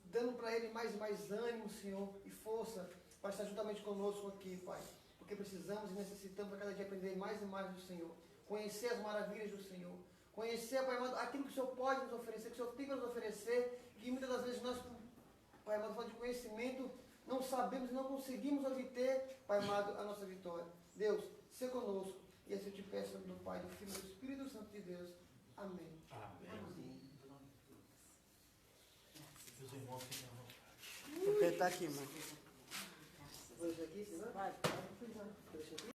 dando para ele mais e mais ânimo, Senhor, e força para estar juntamente conosco aqui, Pai. Porque precisamos e necessitamos a cada dia aprender mais e mais do Senhor. Conhecer as maravilhas do Senhor. Conhecer, Pai amado, aquilo que o Senhor pode nos oferecer, que o Senhor tem para nos oferecer, que muitas das vezes nós, Pai amado, falando de conhecimento, não sabemos e não conseguimos obter, Pai amado, a nossa vitória. Deus, seja conosco. E assim eu te peço, do Pai, do Filho e do Espírito Santo de Deus. Amém. Amém. Que os irmãos fiquem à vontade. Vou apertar aqui, mano. Vou deixar aqui, senão? Vai, pode cuidar. Deixa aqui.